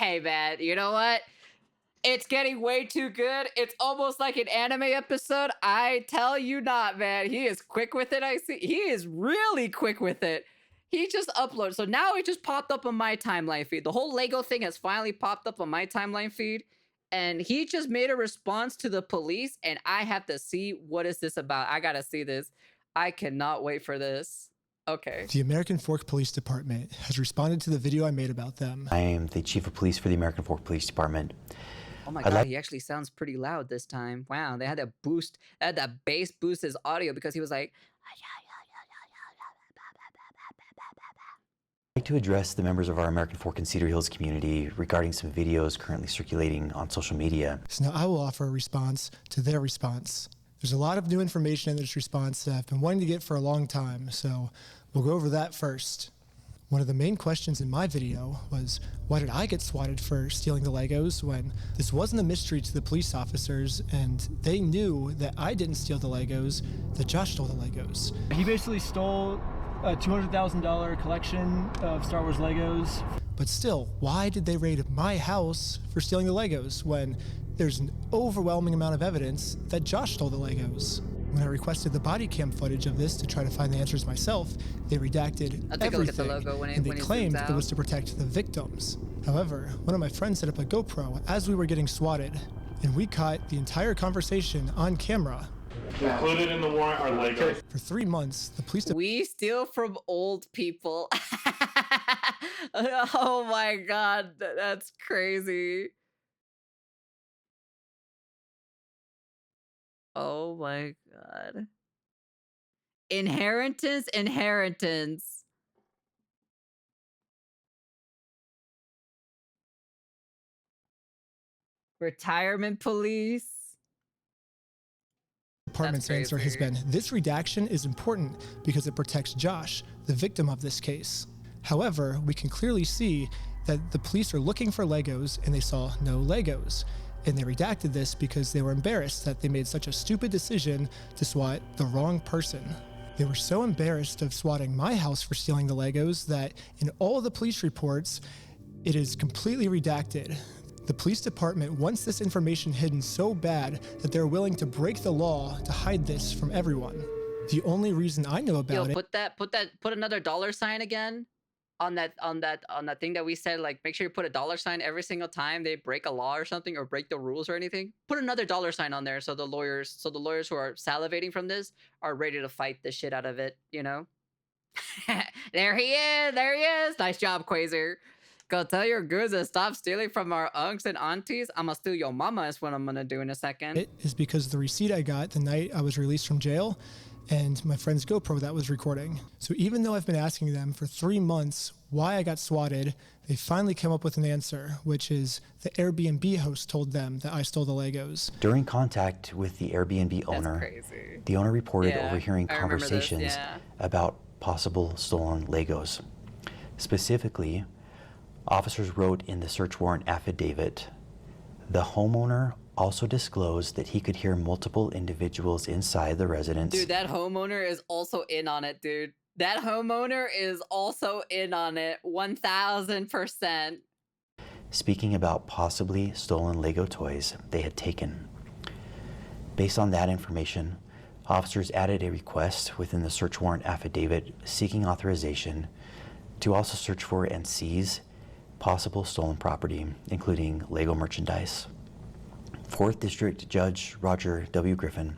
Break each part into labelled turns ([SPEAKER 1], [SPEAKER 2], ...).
[SPEAKER 1] Hey, man, you know what? It's getting way too good. It's almost like an anime episode. I tell you not, man. He is quick with it. I see. He is really quick with it. He just uploaded. So now it just popped up on my timeline feed. The whole Lego thing has finally popped up on my timeline feed. And he just made a response to the police. And I have to see, what is this about? I got to see this. I cannot wait for this. Okay.
[SPEAKER 2] The American Fork Police Department has responded to the video I made about them.
[SPEAKER 3] I am the Chief of Police for the American Fork Police Department.
[SPEAKER 1] Oh my God, he actually sounds pretty loud this time. Wow, they had to boost, had that bass boost his audio because he was like,
[SPEAKER 3] I'd like to address the members of our American Fork and Cedar Hills community regarding some videos currently circulating on social media.
[SPEAKER 2] So now I will offer a response to their response. There's a lot of new information in this response that I've been wanting to get for a long time, so we'll go over that first. One of the main questions in my video was, why did I get swatted for stealing the Legos when this wasn't a mystery to the police officers and they knew that I didn't steal the Legos, that Josh stole the Legos.
[SPEAKER 4] He basically stole a $200,000 collection of Star Wars Legos.
[SPEAKER 2] But still, why did they raid my house for stealing the Legos when there's an overwhelming amount of evidence that Josh stole the Legos? When I requested the body cam footage of this to try to find the answers myself, they redacted everything, and they claimed it was to protect the victims. However, one of my friends set up a GoPro as we were getting swatted, and we caught the entire conversation on camera.
[SPEAKER 5] Included in the warrant are Legos.
[SPEAKER 2] For 3 months, the police...
[SPEAKER 1] We steal from old people. Oh my God, that's crazy. Oh my God. Inheritance. Retirement police.
[SPEAKER 2] Department's answer has been, this redaction is important because it protects Josh, the victim of this case. However, we can clearly see that the police are looking for Legos and they saw no Legos. And they redacted this because they were embarrassed that they made such a stupid decision to swat the wrong person. They were so embarrassed of swatting my house for stealing the Legos that in all the police reports, it is completely redacted. The police department wants this information hidden so bad that they're willing to break the law to hide this from everyone. The only reason I know about it...
[SPEAKER 1] Put another $ again on that thing that we said, like, make sure you put a $ every single time they break a law or something, or break the rules or anything. Put another $ on there so the lawyers who are salivating from this are ready to fight the shit out of it, you know? There he is. Nice job, Quasar. Go tell your goods to stop stealing from our unks and aunties. I'm gonna steal your mama is what I'm gonna do in a second.
[SPEAKER 2] It is because the receipt I got the night I was released from jail and my friend's GoPro that was recording. So even though I've been asking them for 3 months why I got swatted, they finally came up with an answer, which is the Airbnb host told them that I stole the Legos.
[SPEAKER 3] During contact with the Airbnb owner, the owner reported overhearing conversations about possible stolen Legos. Specifically, officers wrote in the search warrant affidavit, the homeowner also disclosed that he could hear multiple individuals inside the residence.
[SPEAKER 1] Dude, that homeowner is also in on it, dude. That homeowner is also in on it, 1000%.
[SPEAKER 3] Speaking about possibly stolen Lego toys they had taken. Based on that information, officers added a request within the search warrant affidavit seeking authorization to also search for and seize possible stolen property, including Lego merchandise. 4th District Judge Roger W. Griffin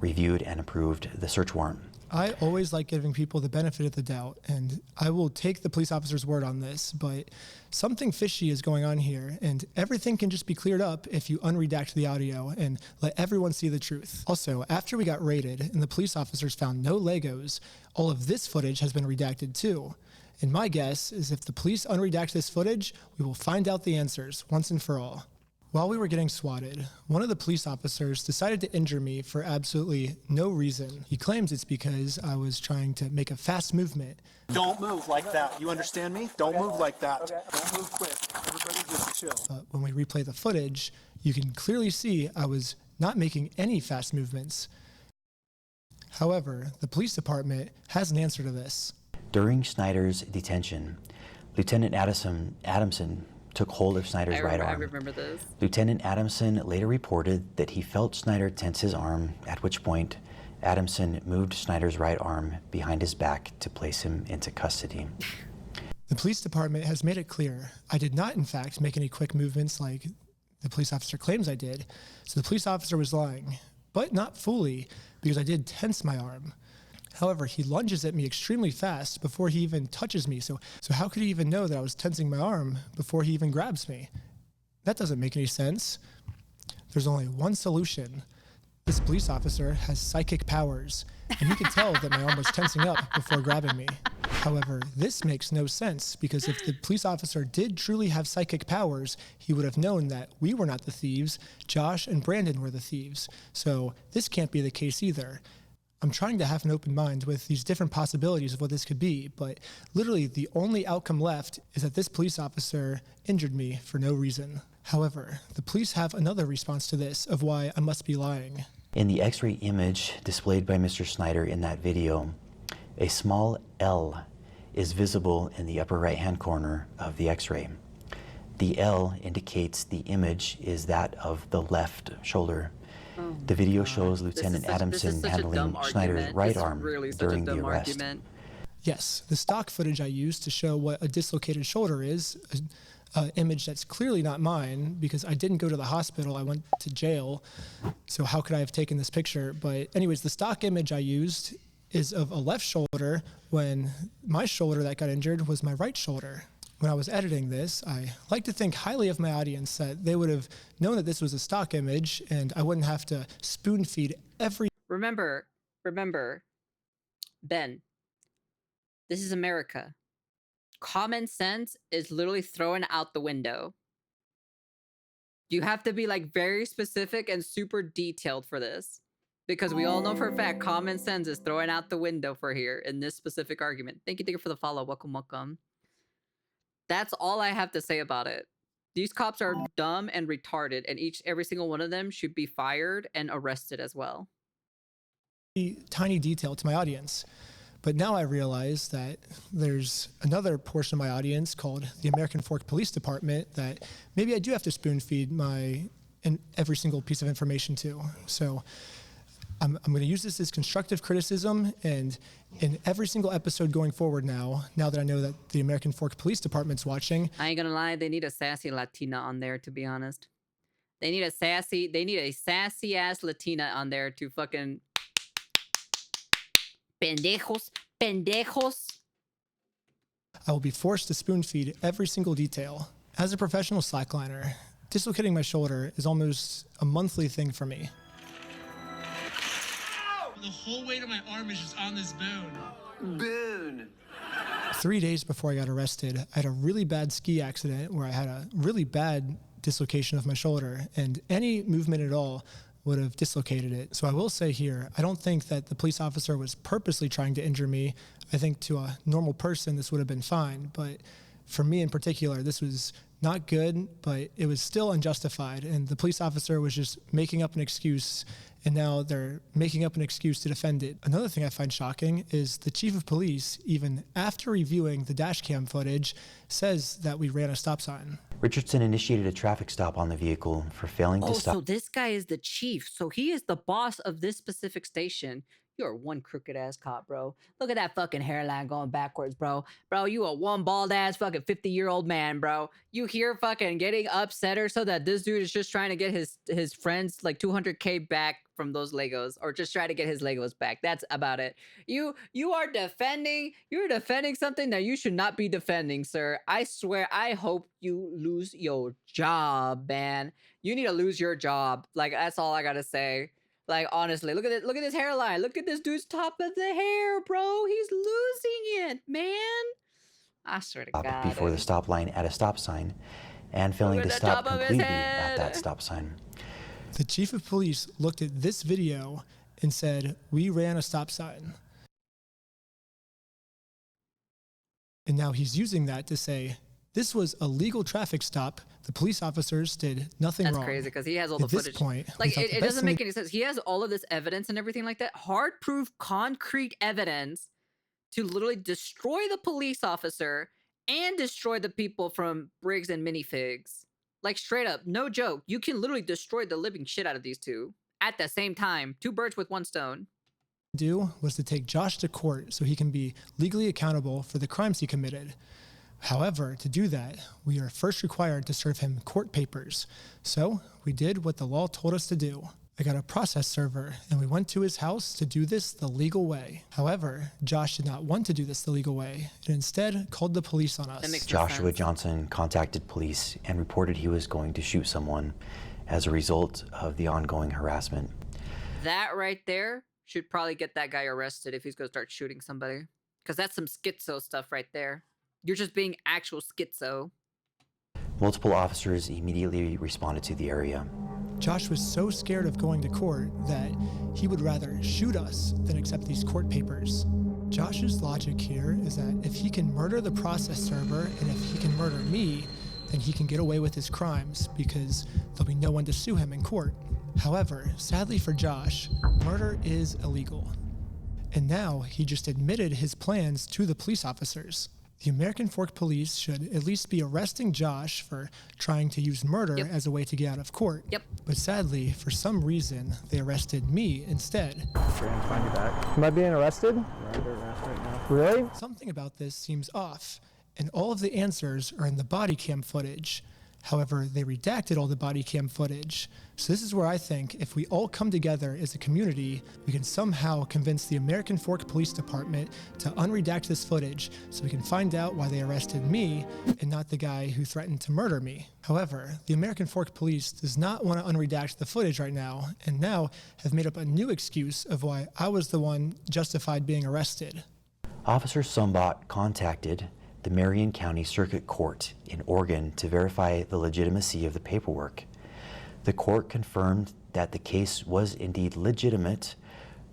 [SPEAKER 3] reviewed and approved the search warrant.
[SPEAKER 2] I always like giving people the benefit of the doubt, and I will take the police officer's word on this, but something fishy is going on here, and everything can just be cleared up if you unredact the audio and let everyone see the truth. Also, after we got raided and the police officers found no Legos, all of this footage has been redacted too. And my guess is if the police unredact this footage, we will find out the answers once and for all. While we were getting swatted, one of the police officers decided to injure me for absolutely no reason. He claims it's because I was trying to make a fast movement.
[SPEAKER 6] Don't move like that. You understand me? Don't move like that. Don't move quick. Everybody just chill.
[SPEAKER 2] But when we replay the footage, you can clearly see I was not making any fast movements. However, the police department has an answer to this.
[SPEAKER 3] During Snyder's detention, Lieutenant Adamson took hold of Snyder's right
[SPEAKER 1] I
[SPEAKER 3] arm.
[SPEAKER 1] remember this.
[SPEAKER 3] Lieutenant Adamson later reported that he felt Snyder tense his arm, at which point Adamson moved Snyder's right arm behind his back to place him into custody.
[SPEAKER 2] The police department has made it clear I did not, in fact, make any quick movements like the police officer claims I did. So the police officer was lying, but not fully, because I did tense my arm. However, he lunges at me extremely fast before he even touches me. So how could he even know that I was tensing my arm before he even grabs me? That doesn't make any sense. There's only one solution. This police officer has psychic powers, and he could tell that my arm was tensing up before grabbing me. However, this makes no sense, because if the police officer did truly have psychic powers, he would have known that we were not the thieves, Josh and Brandon were the thieves. So this can't be the case either. I'm trying to have an open mind with these different possibilities of what this could be, but literally the only outcome left is that this police officer injured me for no reason. However, the police have another response to this of why I must be lying.
[SPEAKER 3] In the X-ray image displayed by Mr. Snyder in that video, a small L is visible in the upper right-hand corner of the X-ray. The L indicates the image is that of the left shoulder.
[SPEAKER 1] Oh,
[SPEAKER 3] the video
[SPEAKER 1] God.
[SPEAKER 3] shows Lieutenant Adamson handling Snyder's right arm during the arrest.
[SPEAKER 1] Argument.
[SPEAKER 2] Yes, the stock footage I used to show what a dislocated shoulder is, an image that's clearly not mine because I didn't go to the hospital, I went to jail, so how could I have taken this picture? But anyways, the stock image I used is of a left shoulder when my shoulder that got injured was my right shoulder. When I was editing this, I like to think highly of my audience that they would have known that this was a stock image and I wouldn't have to spoon feed every...
[SPEAKER 1] Remember, Ben, this is America. Common sense is literally thrown out the window. You have to be like very specific and super detailed for this. Because we all know for a fact common sense is thrown out the window for here in this specific argument. Thank you for the follow. Welcome. That's all I have to say about it. These cops are dumb and retarded, and every single one of them should be fired and arrested as well.
[SPEAKER 2] Tiny detail to my audience. But now I realize that there's another portion of my audience called the American Fork Police Department that maybe I do have to spoon feed every single piece of information to. So I'm going to use this as constructive criticism, and in every single episode going forward now that I know that the American Fork Police Department's watching.
[SPEAKER 1] I ain't gonna lie, they need a sassy Latina on there, to be honest. They need a sassy ass Latina on there to fucking pendejos.
[SPEAKER 2] I will be forced to spoon feed every single detail. As a professional slackliner, dislocating my shoulder is almost a monthly thing for me.
[SPEAKER 7] The whole weight of my arm is just on this bone.
[SPEAKER 2] 3 days before I got arrested, I had a really bad ski accident where I had a really bad dislocation of my shoulder, and any movement at all would have dislocated it. So I will say here, I don't think that the police officer was purposely trying to injure me. I think to a normal person, this would have been fine. But for me in particular, this was not good, but it was still unjustified. And the police officer was just making up an excuse, and now they're making up an excuse to defend it. Another thing I find shocking is the chief of police, even after reviewing the dash cam footage, says that we ran a stop sign.
[SPEAKER 3] Richardson initiated a traffic stop on the vehicle for failing to stop.
[SPEAKER 1] So this guy is the chief. So he is the boss of this specific station. You're one crooked ass cop, bro. Look at that fucking hairline going backwards, bro. Bro, you a one bald ass fucking 50-year-old man, bro. You here fucking getting upset or so that this dude is just trying to get his friends like 200K back from those Legos, or just try to get his Legos back. That's about it. You're defending something that you should not be defending, sir. I swear, I hope you lose your job, man. You need to lose your job. Like, that's all I gotta say. Like, honestly, look at this hairline. Look at this dude's top of the hair, bro. He's losing it, man. I swear to God.
[SPEAKER 3] Before the stop line at a stop sign, and failing to stop completely at that stop sign.
[SPEAKER 2] The chief of police looked at this video and said, we ran a stop sign. And now he's using that to say, this was a legal traffic stop. The police officers did nothing wrong.
[SPEAKER 1] That's crazy, because he has all the footage.
[SPEAKER 2] At this point,
[SPEAKER 1] like, it doesn't make any sense. He has all of this evidence and everything like that. Hard proof, concrete evidence to literally destroy the police officer and destroy the people from Briggs and Minifigs. Like, straight up, no joke. You can literally destroy the living shit out of these two at the same time. 2 birds with 1 stone.
[SPEAKER 2] Do was to take Josh to court so he can be legally accountable for the crimes he committed. However, to do that, we are first required to serve him court papers. So we did what the law told us to do. I got a process server, and we went to his house to do this the legal way. However, Josh did not want to do this the legal way, and instead called the police on us.
[SPEAKER 1] That makes no
[SPEAKER 3] Joshua
[SPEAKER 1] sense.
[SPEAKER 3] Johnson contacted police and reported he was going to shoot someone as a result of the ongoing harassment.
[SPEAKER 1] That right there should probably get that guy arrested if he's going to start shooting somebody. Because that's some schizo stuff right there. You're just being actual schizo.
[SPEAKER 3] Multiple officers immediately responded to the area.
[SPEAKER 2] Josh was so scared of going to court that he would rather shoot us than accept these court papers. Josh's logic here is that if he can murder the process server and if he can murder me, then he can get away with his crimes because there'll be no one to sue him in court. However, sadly for Josh, murder is illegal. And now he just admitted his plans to the police officers. The American Fork Police should at least be arresting Josh for trying to use murder as a way to get out of court. But sadly, for some reason, they arrested me instead.
[SPEAKER 4] Am I being arrested? Really?
[SPEAKER 2] Something about this seems off, and all of the answers are in the body cam footage. However, they redacted all the body cam footage. So this is where I think if we all come together as a community, we can somehow convince the American Fork Police Department to unredact this footage so we can find out why they arrested me and not the guy who threatened to murder me. However, the American Fork Police does not want to unredact the footage right now, and now have made up a new excuse of why I was the one justified being arrested.
[SPEAKER 3] Officer Sumbot contacted the Marion County Circuit Court in Oregon to verify the legitimacy of the paperwork. The court confirmed that the case was indeed legitimate,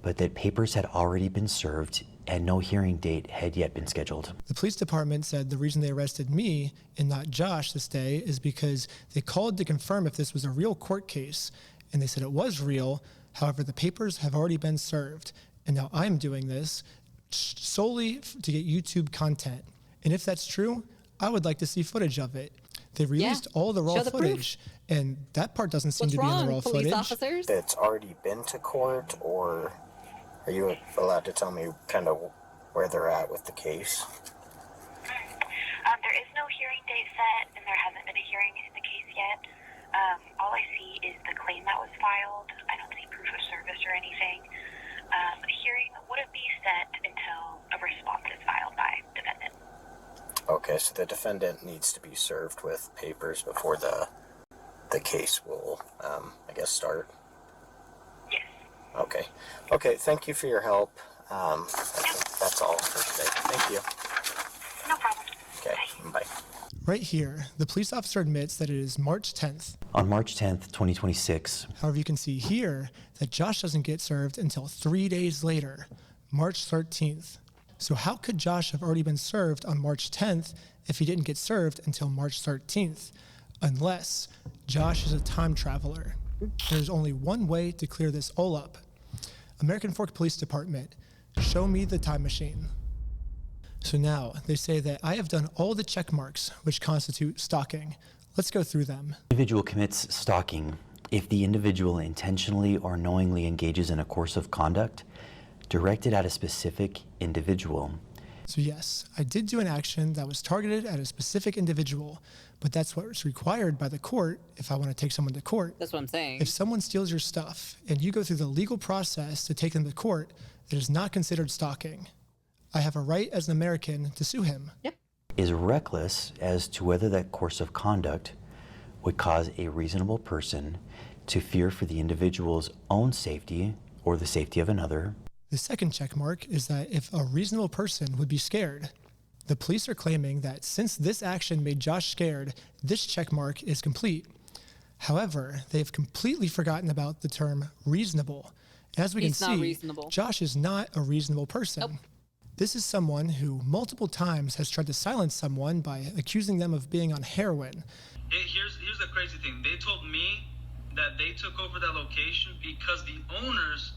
[SPEAKER 3] but that papers had already been served and no hearing date had yet been scheduled.
[SPEAKER 2] The police department said the reason they arrested me and not Josh this day is because they called to confirm if this was a real court case, and they said it was real. However, the papers have already been served, and now I'm doing this solely to get YouTube content. And if that's true, I would like to see footage of it. They released all the raw
[SPEAKER 1] Show the
[SPEAKER 2] footage, and that part doesn't seem
[SPEAKER 1] What's
[SPEAKER 2] to be in
[SPEAKER 1] wrong,
[SPEAKER 2] the raw
[SPEAKER 1] police
[SPEAKER 2] footage.
[SPEAKER 1] officers?
[SPEAKER 8] It's already been to court, or are you allowed to tell me kind of where they're at with the case?
[SPEAKER 9] There is no hearing date set, and there hasn't been a hearing in the case yet. All I see is the claim that was filed. I don't see proof of service or anything. A hearing wouldn't be set until a response is filed by defendant.
[SPEAKER 8] Okay, so the defendant needs to be served with papers before the case will, I guess, start?
[SPEAKER 9] Yes.
[SPEAKER 8] Okay. Okay, thank you for your help. I think that's all for today. Thank you.
[SPEAKER 9] No problem.
[SPEAKER 8] Okay, bye.
[SPEAKER 2] Right here, the police officer admits that it is March 10th.
[SPEAKER 3] On March 10th, 2026,
[SPEAKER 2] However, you can see here that Josh doesn't get served until 3 days later, March 13th. So how could Josh have already been served on March 10th if he didn't get served until March 13th? Unless Josh is a time traveler. There's only one way to clear this all up. American Fork Police Department, show me the time machine. So now they say that I have done all the check marks which constitute stalking. Let's go through them.
[SPEAKER 3] individual commits stalking if the individual intentionally or knowingly engages in a course of conduct directed at a specific individual.
[SPEAKER 2] So yes, I did do an action that was targeted at a specific individual, but that's what's required by the court if I want to take someone to court.
[SPEAKER 1] That's what I'm saying.
[SPEAKER 2] If someone steals your stuff and you go through the legal process to take them to court, it is not considered stalking. I have a right as an American to sue him.
[SPEAKER 3] Is reckless as to whether that course of conduct would cause a reasonable person to fear for the individual's own safety or the safety of another.
[SPEAKER 2] The second check mark is that if a reasonable person would be scared. The police are claiming that since this action made Josh scared, this check mark is complete. However, they have completely forgotten about the term reasonable. As we
[SPEAKER 1] He's
[SPEAKER 2] can
[SPEAKER 1] not
[SPEAKER 2] see,
[SPEAKER 1] reasonable.
[SPEAKER 2] Josh is not a reasonable person.
[SPEAKER 1] Nope.
[SPEAKER 2] This is someone who multiple times has tried to silence someone by accusing them of being on heroin.
[SPEAKER 7] Here's the crazy thing. They told me that they took over that location because the owners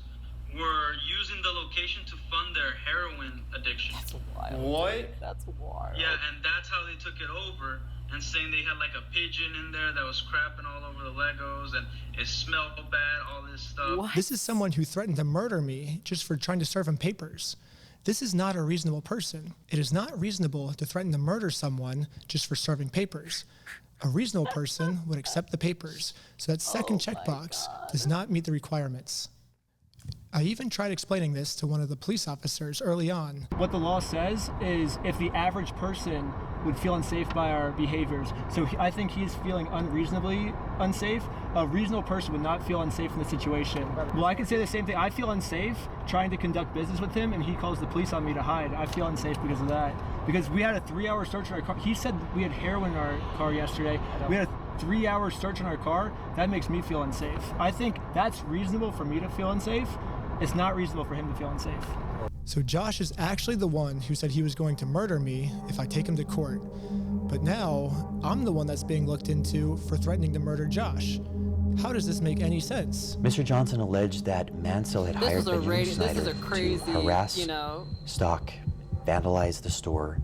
[SPEAKER 10] were using the location to fund their heroin addiction.
[SPEAKER 1] That's wild.
[SPEAKER 10] What?
[SPEAKER 1] That's wild.
[SPEAKER 10] Yeah, and that's how they took it over, and saying they had like a pigeon in there that was crapping all over the Legos, and it smelled bad, all this stuff.
[SPEAKER 1] What?
[SPEAKER 2] This is someone who threatened to murder me just for trying to serve him papers. This is not a reasonable person. It is not reasonable to threaten to murder someone just for serving papers. A reasonable person would accept the papers, so that second checkbox does not meet the requirements. I even tried explaining this to one of the police officers early on.
[SPEAKER 4] What the law says is if the average person would feel unsafe by our behaviors, so I think he's feeling unreasonably unsafe. A reasonable person would not feel unsafe in this situation. Well, I can say the same thing. I feel unsafe trying to conduct business with him, and he calls the police on me to hide. I feel unsafe because of that. Because we had a 3-hour search in our car. He said we had heroin in our car yesterday. We had a 3-hour search in our car. That makes me feel unsafe. I think that's reasonable for me to feel unsafe. It's not reasonable for him to feel unsafe.
[SPEAKER 2] So Josh is actually the one who said he was going to murder me if I take him to court. But now I'm the one that's being looked into for threatening to murder Josh. How does this make any sense?
[SPEAKER 3] Mr. Johnson alleged that Mansell had hired Benjamin Snyder
[SPEAKER 1] crazy,
[SPEAKER 3] to harass, stalk, vandalize the store,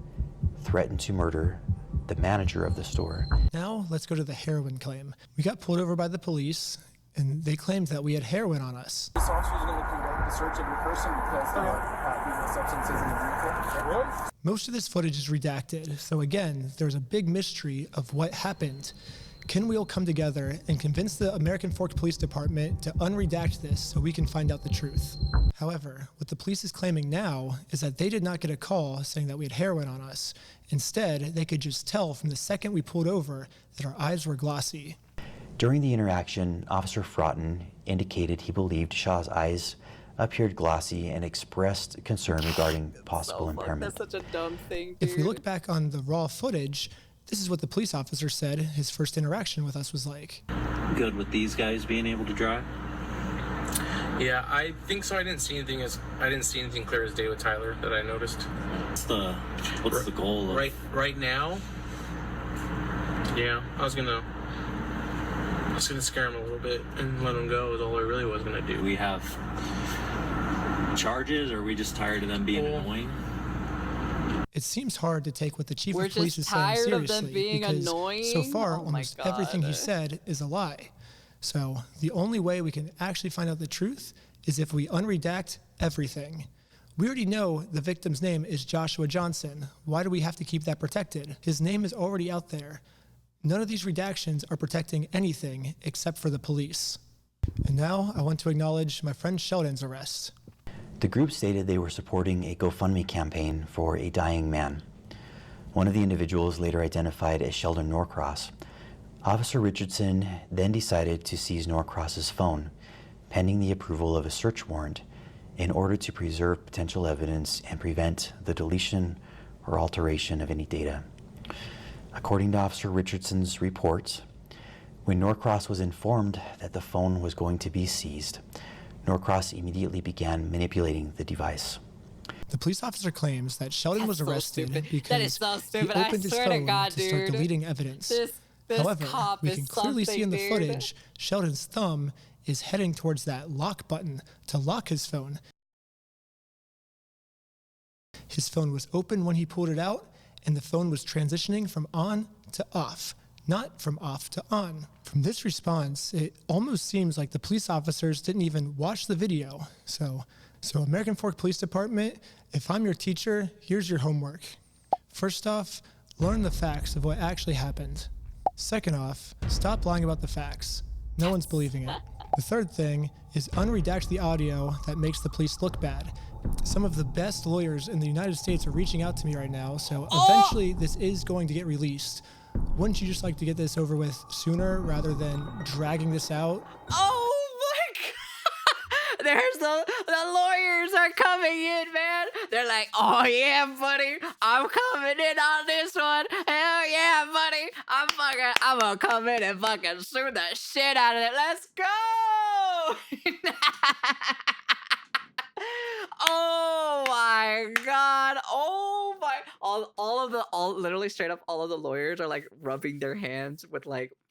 [SPEAKER 3] threaten to murder the manager of the store.
[SPEAKER 2] Now let's go to the heroin claim. We got pulled over by the police, and they claimed that we had heroin on us.
[SPEAKER 6] This officer is going to conduct the search of your person because there are illegal substances in the vehicle.
[SPEAKER 2] Most of this footage is redacted, so again, there's a big mystery of what happened. Can we all come together and convince the American Fork Police Department to unredact this so we can find out the truth? However, what the police is claiming now is that they did not get a call saying that we had heroin on us. Instead, they could just tell from the second we pulled over that our eyes were glossy.
[SPEAKER 3] During the interaction, Officer Fraughton indicated he believed Shaw's eyes appeared glossy and expressed concern regarding possible impairment.
[SPEAKER 1] That's such a dumb thing, dude.
[SPEAKER 2] If we look back on the raw footage, this is what the police officer said his first interaction with us was like.
[SPEAKER 11] Good with these guys being able to drive?
[SPEAKER 12] Yeah, I think so. I didn't see anything clear as day with Tyler that I noticed.
[SPEAKER 11] What's the goal of...
[SPEAKER 12] Right now? Yeah, I was gonna scare him a little bit and let him go is all I really was gonna do.
[SPEAKER 11] Do we have charges, or are we just tired of them being annoying?
[SPEAKER 2] It seems hard to take what the chief
[SPEAKER 1] We're
[SPEAKER 2] of police is
[SPEAKER 1] just
[SPEAKER 2] saying
[SPEAKER 1] tired of
[SPEAKER 2] seriously
[SPEAKER 1] them being
[SPEAKER 2] because
[SPEAKER 1] annoying?
[SPEAKER 2] so far
[SPEAKER 1] Oh my
[SPEAKER 2] almost everything he
[SPEAKER 1] God.
[SPEAKER 2] said is a lie. So the only way we can actually find out the truth is if we unredact everything. We already know the victim's name is Joshua Johnson. Why do we have to keep that protected? His name is already out there. None of these redactions are protecting anything except for the police. And now I want to acknowledge my friend Sheldon's arrest.
[SPEAKER 3] The group stated they were supporting a GoFundMe campaign for a dying man. One of the individuals later identified as Sheldon Norcross. Officer Richardson then decided to seize Norcross's phone, pending the approval of a search warrant, in order to preserve potential evidence and prevent the deletion or alteration of any data. According to Officer Richardson's reports, when Norcross was informed that the phone was going to be seized, Norcross immediately began manipulating the device.
[SPEAKER 2] The police officer claims that Sheldon was arrested because
[SPEAKER 1] That is so stupid.
[SPEAKER 2] he
[SPEAKER 1] I
[SPEAKER 2] opened his
[SPEAKER 1] swear to
[SPEAKER 2] phone
[SPEAKER 1] God,
[SPEAKER 2] to start
[SPEAKER 1] dude.
[SPEAKER 2] deleting evidence.
[SPEAKER 1] This
[SPEAKER 2] However,
[SPEAKER 1] cop
[SPEAKER 2] we
[SPEAKER 1] is
[SPEAKER 2] can clearly see in the
[SPEAKER 1] something, dude.
[SPEAKER 2] footage Sheldon's thumb is heading towards that lock button to lock his phone. His phone was open when he pulled it out, and the phone was transitioning from on to off, not from off to on. From this response, it almost seems like the police officers didn't even watch the video. So American Fork Police Department, if I'm your teacher, here's your homework. First off, learn the facts of what actually happened. Second off, stop lying about the facts. No one's believing it. The third thing is unredact the audio that makes the police look bad. Some of the best lawyers in the United States are reaching out to me right now, so eventually this is going to get released. Wouldn't you just like to get this over with sooner rather than dragging this out?
[SPEAKER 1] Oh my God! There's the lawyers are coming in, man. They're like, oh yeah, buddy, I'm coming in on this one. Hell yeah, buddy, I'm gonna come in and fucking sue the shit out of it. Let's go! Oh my God! Oh my all literally straight up all of the lawyers are like rubbing their hands with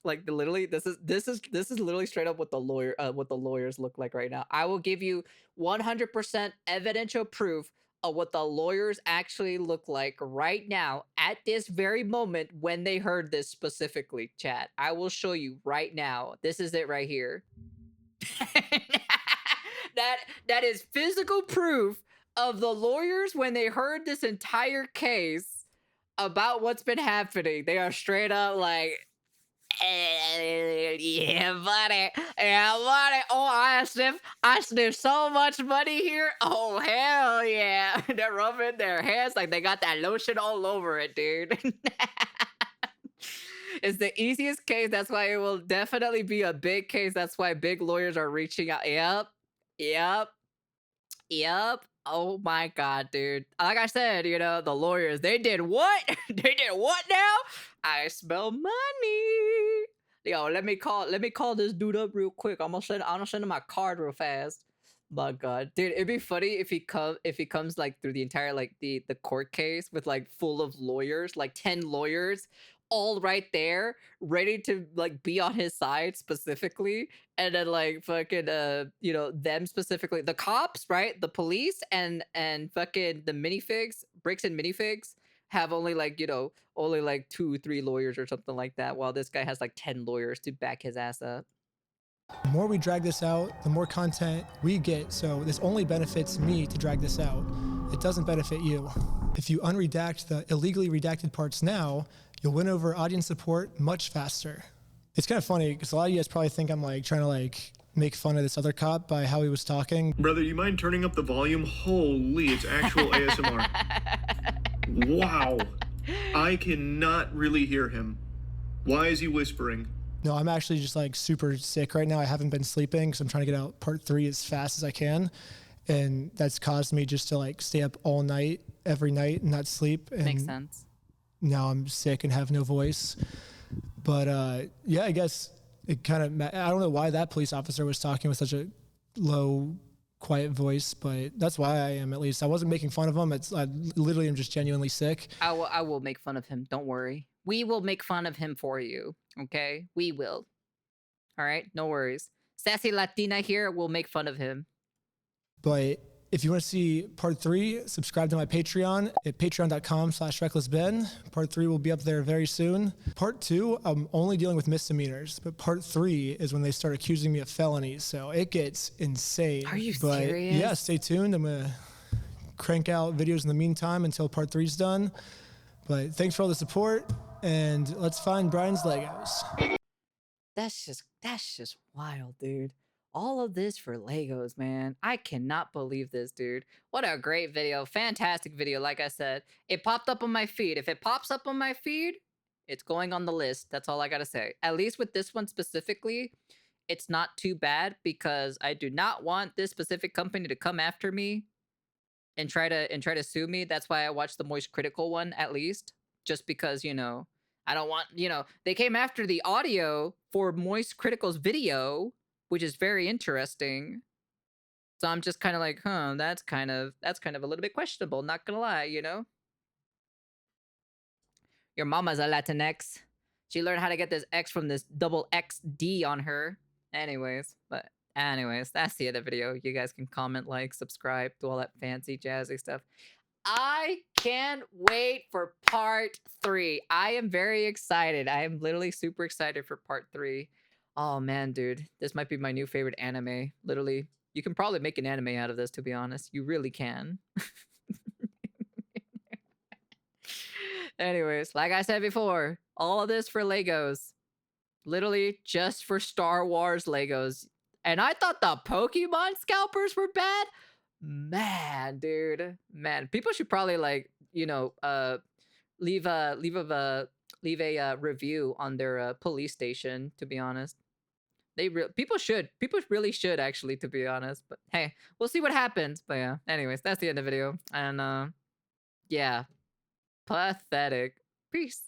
[SPEAKER 1] literally this is literally straight up what the lawyers look like right now. I will give you 100% evidential proof of what the lawyers actually look like right now at this very moment when they heard this specifically, chat. I will show you right now. This is it right here. that is physical proof of the lawyers when they heard this entire case about what's been happening. They are straight up like, yeah, buddy. Yeah, buddy. Oh, I sniff so much money here. Oh, hell yeah. They're rubbing their hands like they got that lotion all over it, dude. It's the easiest case. That's why it will definitely be a big case. That's why big lawyers are reaching out. Yep. Oh my god, dude. Like I said, you know, the lawyers, they did what? They did what now? I smell money. Yo, let me call this dude up real quick. I'm gonna send him my card real fast. My god, dude, it'd be funny if he comes like through the entire like the court case with like full of lawyers, like 10 lawyers, all right there, ready to like be on his side specifically, and then like fucking you know, them specifically, the cops, right, the police, and fucking the minifigs, bricks and minifigs have only like, you know, only like 2-3 lawyers or something like that, while this guy has like 10 lawyers to back his ass up.
[SPEAKER 2] The more we drag this out, the more content we get, so this only benefits me to drag this out. It doesn't benefit you. If you unredact the illegally redacted parts now, you'll win over audience support much faster. It's kind of funny, because a lot of you guys probably think I'm like trying to like make fun of this other cop by how he was talking.
[SPEAKER 5] Brother, you mind turning up the volume? Holy, it's actual ASMR. Wow. I cannot really hear him. Why is he whispering?
[SPEAKER 2] No, I'm actually just like super sick right now. I haven't been sleeping because I'm trying to get out part 3 as fast as I can. And that's caused me just to like stay up all night, every night, and not sleep. And
[SPEAKER 1] makes sense.
[SPEAKER 2] Now I'm sick and have no voice. But yeah, I guess it kind of, I don't know why that police officer was talking with such a low, quiet voice, but that's why I am, at least. I wasn't making fun of him. I literally am just genuinely sick.
[SPEAKER 1] I will make fun of him. Don't worry. We will make fun of him for you. Okay? We will. All right? No worries. Sassy Latina here will make fun of him.
[SPEAKER 2] But if you want to see part 3, subscribe to my Patreon at patreon.com/recklessben. Part 3 will be up there very soon. Part 2, I'm only dealing with misdemeanors, but part 3 is when they start accusing me of felonies. So it gets insane.
[SPEAKER 1] Are you serious?
[SPEAKER 2] Yeah, stay tuned. I'm going to crank out videos in the meantime until part 3 is done. But thanks for all the support, and let's find Brian's Legos.
[SPEAKER 1] That's just wild, dude. All of this for Legos, man. I cannot believe this, dude. What a great video. Fantastic video, like I said. It popped up on my feed. If it pops up on my feed, it's going on the list. That's all I gotta say. At least with this one specifically, it's not too bad, because I do not want this specific company to come after me and try to sue me. That's why I watched the Moist Critical one, at least. Just because, you know, I don't want, you know, they came after the audio for Moist Critical's video, which is very interesting. So I'm just kind of like, huh, that's kind of a little bit questionable, not gonna lie, you know? Your mama's a Latinx. She learned how to get this X from this double XD on her. Anyways, that's the end of the video. You guys can comment, like, subscribe, do all that fancy jazzy stuff. I can't wait for part 3. I am very excited. I am literally super excited for part 3. Oh man, dude, this might be my new favorite anime. Literally, you can probably make an anime out of this, to be honest. You really can. Anyways, like I said before, all of this for Legos. Literally just for Star Wars Legos. And I thought the Pokemon scalpers were bad. Man, dude. Man, people should probably, like, you know, leave a review on their police station, to be honest. People really should, actually, to be honest. But hey, we'll see what happens. But yeah, anyways, that's the end of the video. And yeah, pathetic. Peace.